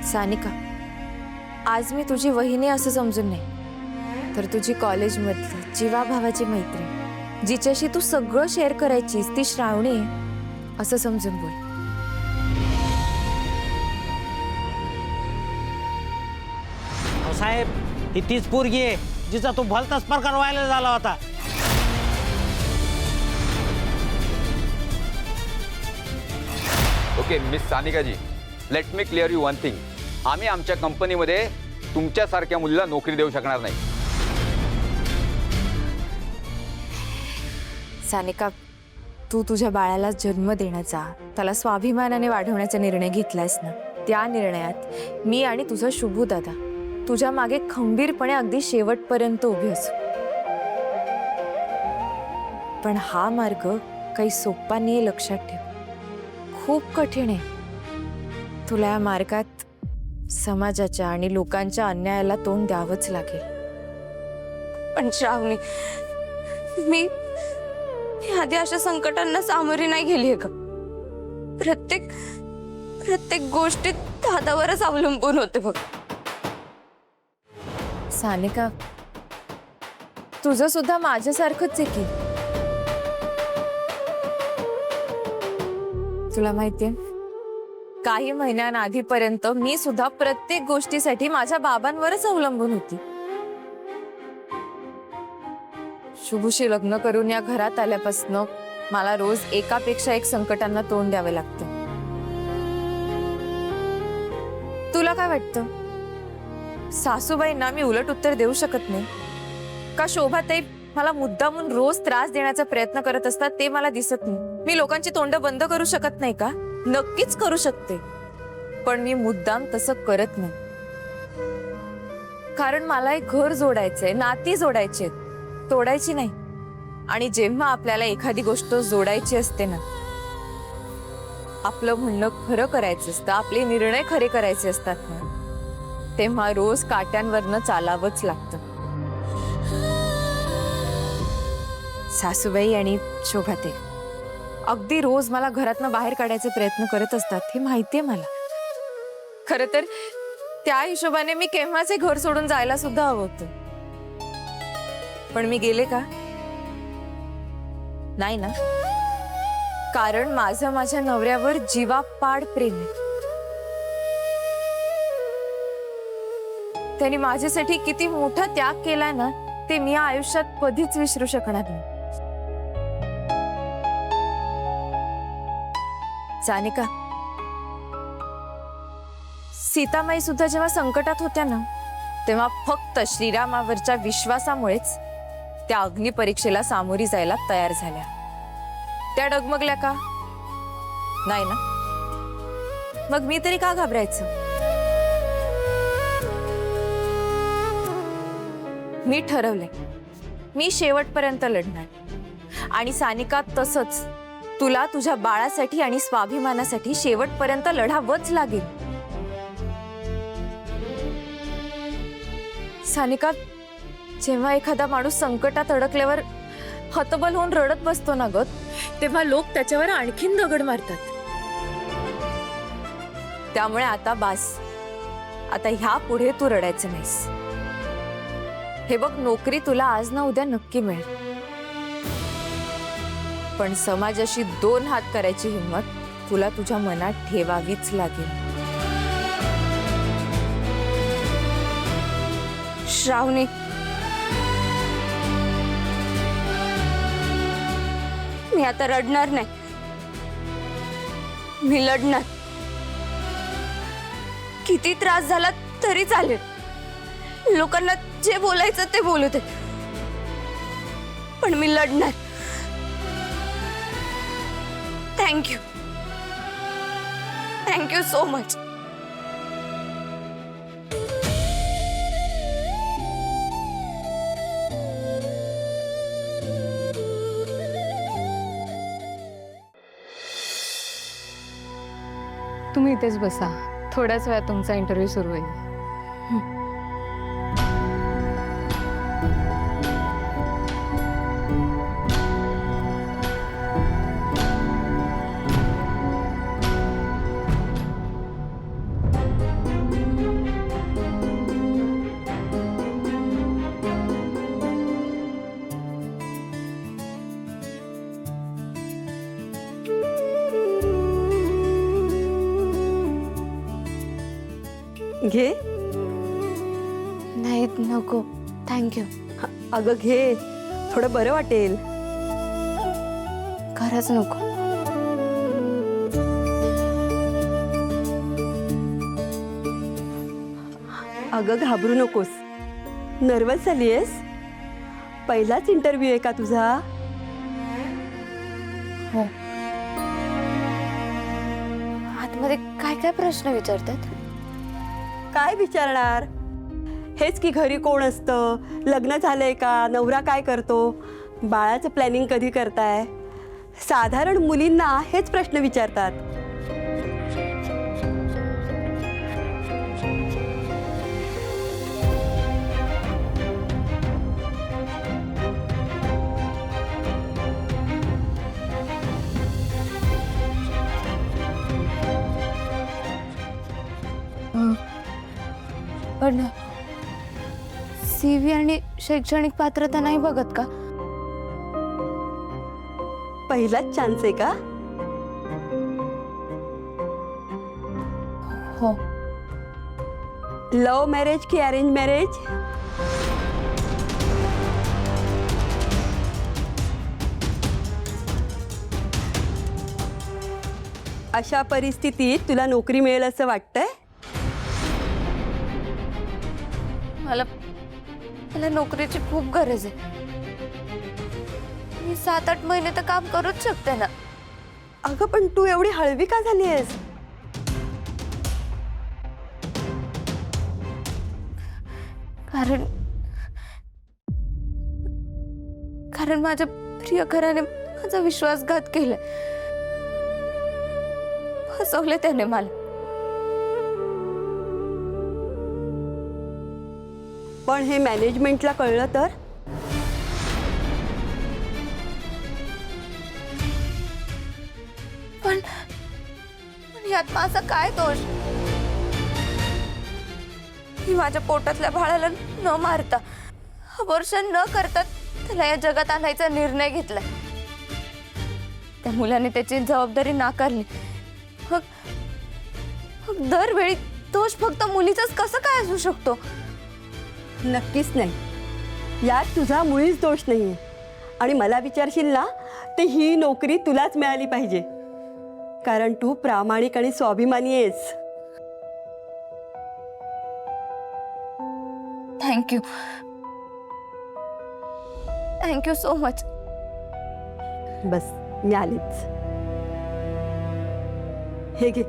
सानिका, आज मी तुझी वहिनी असं समजून नाही, तर तुझी कॉलेजमधली जीवाभावाची मैत्रीण, जिच्याशी तू सगळं शेअर करायचीस ती श्रावणी आहे असं समजून बोल. साहेब, ही तीच पोरगी आहे जिचा तो भलताच प्रकार व्हायला झाला होता. Okay miss Sanika ji, let me clear you one thing. आम्ही आमच्या कंपनीमध्ये तुमच्यासारख्या मुलीला नोकरी देऊ शकणार नाही. सानिका, तू तुझ्या बाळाला जन्म देण्याचा, त्याला स्वाभिमानाने वाढवण्याचा निर्णय घेतलायस ना, त्या निर्णयात मी आणि तुझा शुभू दादा तुझ्या मागे खंबीरपणे अगदी शेवटपर्यंत उभे असू. पण हा मार्ग काही सोपा नाही, लक्षात ठेव. खूप कठीण आहे. तुला या मार्गात समाजाच्या आणि लोकांच्या अन्यायाला तोंड द्यावंच लागेल. पण श्रावणी, मी आधी अशा संकटांना सामोरी नाही गेली का? प्रत्येक गोष्टीत दादावरच अवलंबून होते बघ. सानिका, तुझं सुद्धा माझ्यासारखंच आहे की. तुला माहितीये, काही महिन्यांआधीपर्यंत मी सुद्धा प्रत्येक गोष्टीसाठी माझ्या बाबांवरच अवलंबून होती. शुभूशी लग्न करून या घरात आल्यापासून मला रोज एकापेक्षा एक संकटांना तोंड द्यावे लागतं. तुला काय वाटतं, सासूबाईंना मी उलट उत्तर देऊ शकत नाही का? शोभाताई मला मुद्दामून रोज त्रास देण्याचा प्रयत्न करत असतात ते मला दिसत नाही. मी लोकांची तोंड बंद करू शकत नाही का? नक्कीच करू शकते, पण मी मुद्दाम तसं करत नाही. कारण मला एक घर जोडायचंय, नाती जोडायची, तोडायची नाही. आणि जेव्हा आपल्याला एखादी गोष्ट जोडायची असते ना, आपलं म्हणणं खरं करायचं असतं, आपले निर्णय खरे करायचे असतात ना, तेव्हा रोज काट्यांवरनं चालावंच लागतं. सासूबाई आणि शोभाताई अगदी रोज मला घरातनं बाहेर काढायचे प्रयत्न करत असतात, हे माहितीये मला. खरं तर त्या हिशोबाने मी केव्हाच हे घर सोडून जायला सुद्धा हवं होतं. पण मी गेले का? नाही ना, कारण माझं माझ्या नवऱ्यावर जीवापाड प्रेम आहे. त्यांनी माझ्यासाठी किती मोठा त्याग केलाय ना, ते मी या आयुष्यात कधीच विसरू शकणार नाही. सानिका, सीतामाई सुद्धा जेव्हा संकटात होत्या ना, तेव्हा फक्त श्रीरामावरच्या विश्वासामुळेच त्या अग्निपरीक्षेला सामोरी जायला तयार झाल्या. त्या डगमगल्या का? नाही ना. मग मी तरी का घाबरायचं? मी ठरवलंय, मी शेवटपर्यंत लढणार. आणि सानिका, तसंच तुला तुझ्या बाळासाठी आणि स्वाभिमानासाठी शेवटपर्यंत लढावंच लागेल. सानिका, जेव्हा एखादा माणूस संकटात अडकल्यावर हतबल होऊन रडत बसतो ना ग, तेव्हा लोक त्याच्यावर आणखीन दगड मारतात. त्यामुळे आता बास, आता ह्या पुढे तू रडायचं नाहीस. हे बघ, नोकरी तुला आज ना उद्या नक्की मिळेल, पण समाजाशी दोन हात करायची हिंमत तुला तुझ्या मनात ठेवावीच लागेल. श्रावणी, मी आता रडणार नाही, मी लढणार. किती त्रास झाला तरी चालेल, लोकांना जे बोलायचं ते बोलू दे, पण मी लढणार. Thank you so much. तुम्ही इथेच बसा, थोड्याच वेळात तुमचा इंटरव्ह्यू सुरू होईल. घे. नाही नको, थँक्यू. अगं घे, थोडं बरं वाटेल. खरंच नको. अगं घाबरू नकोस. नर्वस झालीयस? पहिलाच इंटरव्ह्यू आहे का तुझा? हो. आतमध्ये काय काय प्रश्न विचारतात? काय विचारणार? हेच की घरी कोण असतं, लग्न झालंय का, नवरा काय करतो, बाळाचं प्लॅनिंग कधी करताय. साधारण मुलींना हेच प्रश्न विचारतात. पण CV आणि शैक्षणिक पात्रता नाही बघत का? पहिलाच चान्स आहे का? हो. लव्ह मॅरेज की अरेंज मॅरेज? अशा परिस्थितीत तुला नोकरी मिळेल असं वाटतंय? मला नोकरीची खूप गरज आहे. मी 7-8 महिने तर काम करूच शकते ना. अगं पण तू एवढी हळवी का झाली आहेस? कारण माझ्या प्रियकराने माझा विश्वासघात केलाय. फसवले त्याने मला. पण हे मॅनेजमेंटला कळलं तर? पण यात माझा काय दोष? मी माझ्या पोटातल्या बाळाला न मारता, अबॉर्शन न करता त्याला या जगात आणायचा निर्णय घेतलाय. त्या मुलाने त्याची जबाबदारी नाकारली. मग दरवेळी दोष फक्त मुलीचाच कसं काय असू शकतो? नक्कीच नाही. यात तुझा मुळीच दोष नाहीये. आणि मला विचारशील ना, तर ही नोकरी तुलाच मिळाली पाहिजे. कारण तू प्रामाणिक आणि स्वाभिमानी आहेस. थँक्यू. Thank you so much. बस मी आलीच. हे घे.